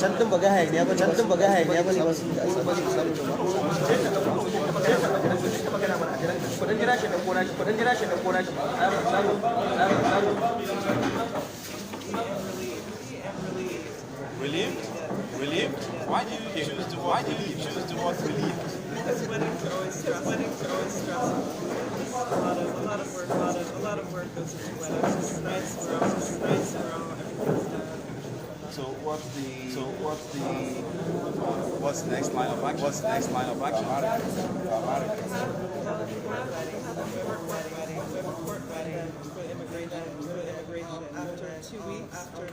Cantum baga hayaniya ba cantum baga hayaniya ba ne wasu da asa ba su samu ba kudin jira shi da kona shi kudin jira shi da kona shi Relieved? Relieved? Why do you choose to what relieved? Because weddings are always stressful. Weddings are always stressful. A lot of work goes into weddings. It's nice for all. Everything's done. What's the next line of action? What's the next line of action? We have a court wedding for immigration. After 2 weeks, we're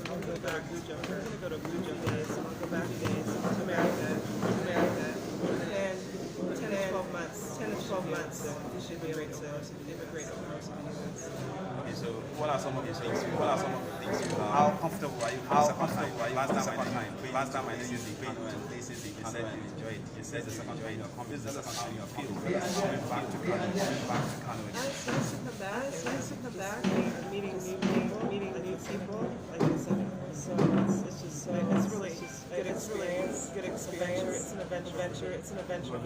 going to go back. We're going to go to Abuja days. We'll go back days to America. And 10 to 12 months, we should be able to immigrate to the US. Okay, so what are some of the things? How comfortable are you? Last time I knew you debate to places you said you enjoyed. You said the second time this is the second time you feel coming back to Kano. It's nice to come back, meeting new people, like I said. So it's just it's really good experience. It's an adventure. It's an adventure.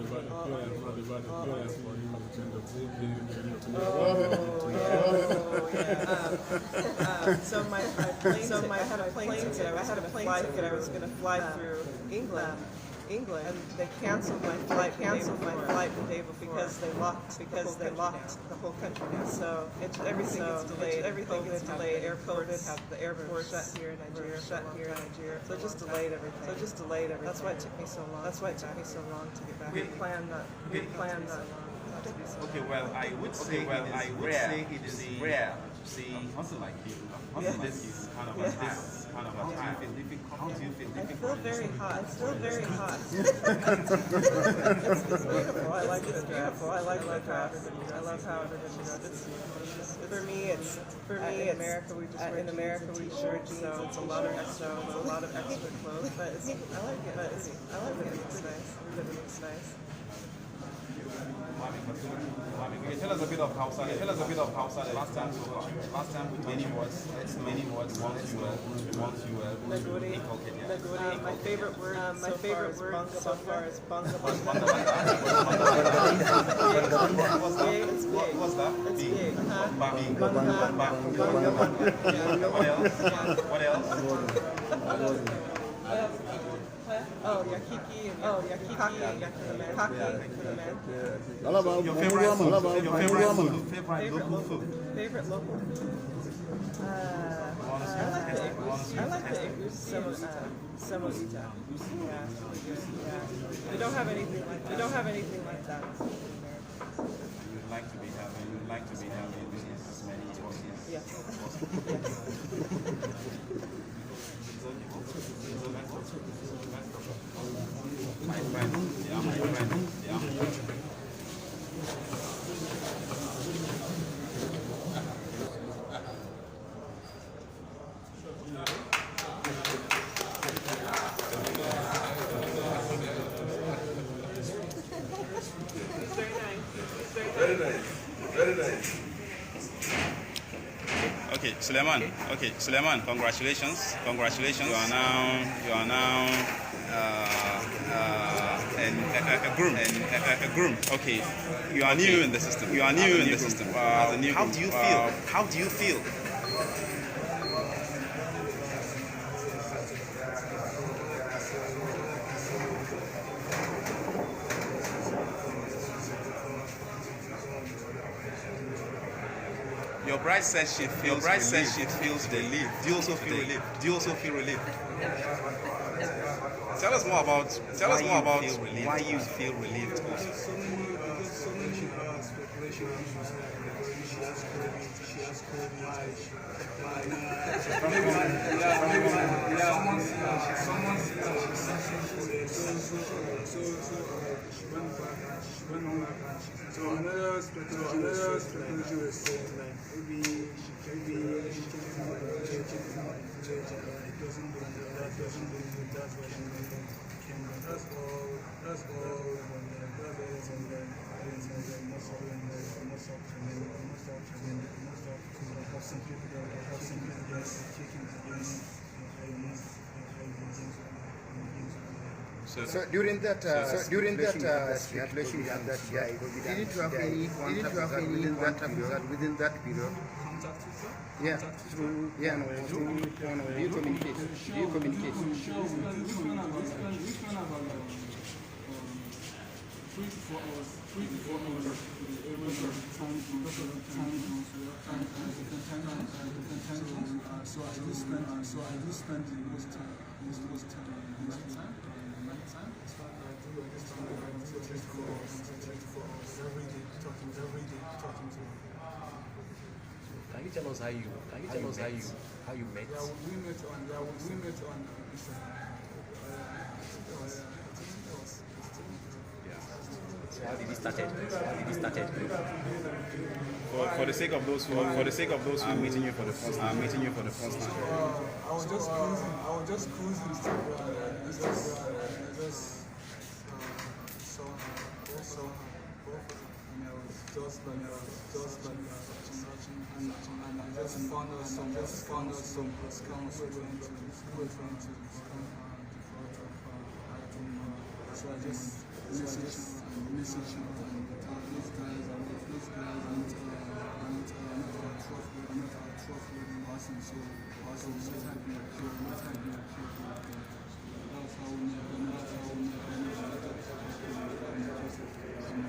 I had a plane ticket. I was going to fly through England, and they canceled my flight the day before because they locked the whole country down. So everything gets delayed. The airport shut here in Nigeria. So it just delayed everything. That's why it took me so long. To get back. We planned not to be so long. Okay, well, I would say it is rare to see something like you. This is kind of a time. How do you feel? I feel very hot. It's beautiful. I like it. I love how everybody does it. For me, in America we just wear jeans. So it's a lot of extra clothes. But I like it. It looks nice. Okay, tell us a bit of Hausa. Last time with many words. Once you were inculcated. My favorite word so far is banga. What's that? It's big. What else? Oh, yakiki and kaki for the men. Your favorite local food. Favorite local food? I like the Egusi. Samosita. Yeah. We don't have anything like that. You'd like to be having as many courses. Yes. My friend. Yeah. Very nice. Okay, Suleiman, congratulations. You are now a groom. Okay, you are new in the system. As a new groom. How do you feel? Your bride says she feels relieved. Do you also feel relieved? Tell us more about why you feel relieved. Also. So another speculation was saying like maybe she came from the church, it doesn't believe that's why she came back. That's all from them. That's all from them. Most of them have some people just taking So during that speculation you had that guy, did you have any contact within that period? contact with her. Yeah, through do you communicate? Which one about 3 to 4 hours every time zones. So I do spend the most time night time. I spend about 24 hours every day talking to her. Can you tell us how you met? Yeah, we met on Instagram. So how did it started? For the sake of those who are meeting you for the first time. I was just cruising Instagram and I just saw her, and I was just like searching, and I just found out some scams were trying to scam her before so I just messaged her and those guys and awesome. So let her be a pure. That's how we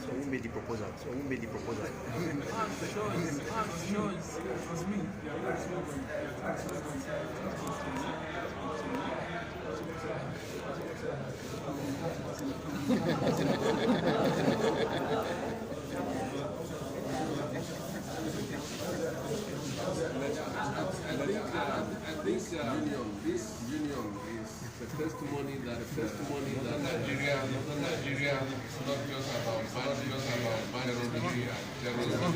So who made the proposal? I'm sure it was me. I think this union is the testimony that Nigeria is not just about terrorism.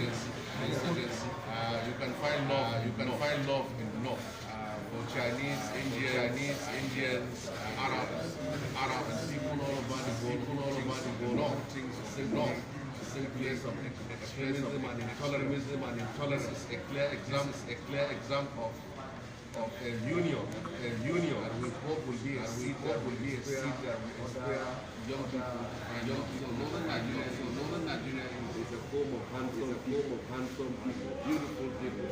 You can find love in the north. For Chinese, Indians, Arabs, people all over the world, same place of extremism and intolerance. A clear example of a union, and we hope will be a seed that where young people, Northern Nigeria is a form of handsome people, beautiful people,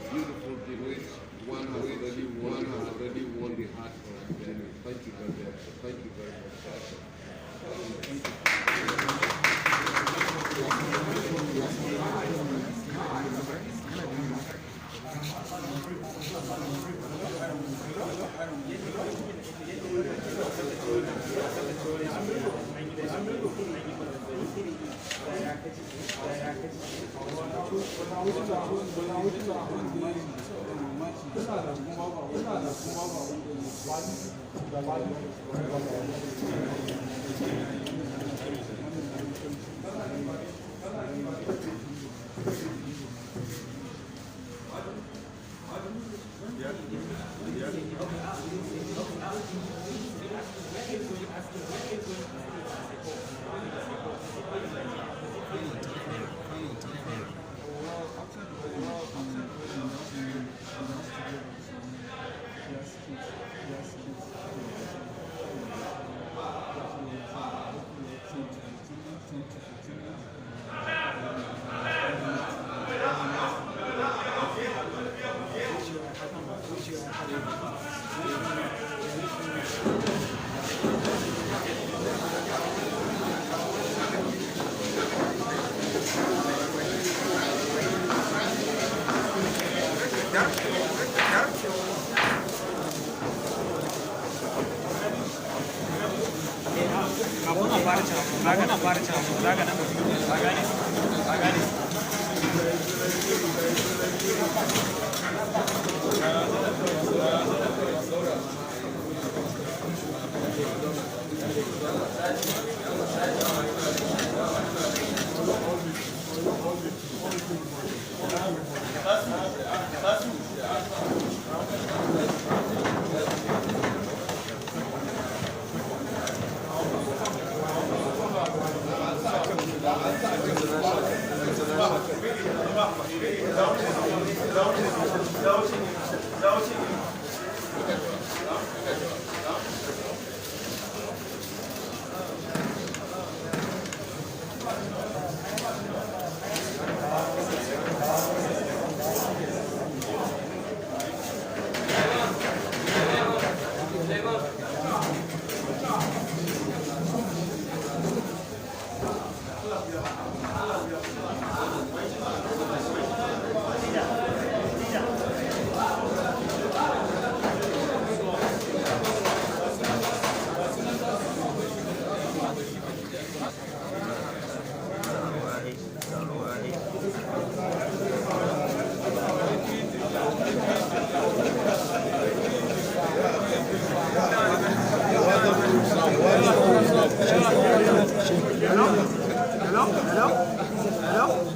which one has already won the heart of them. Thank you very Agani. Hello?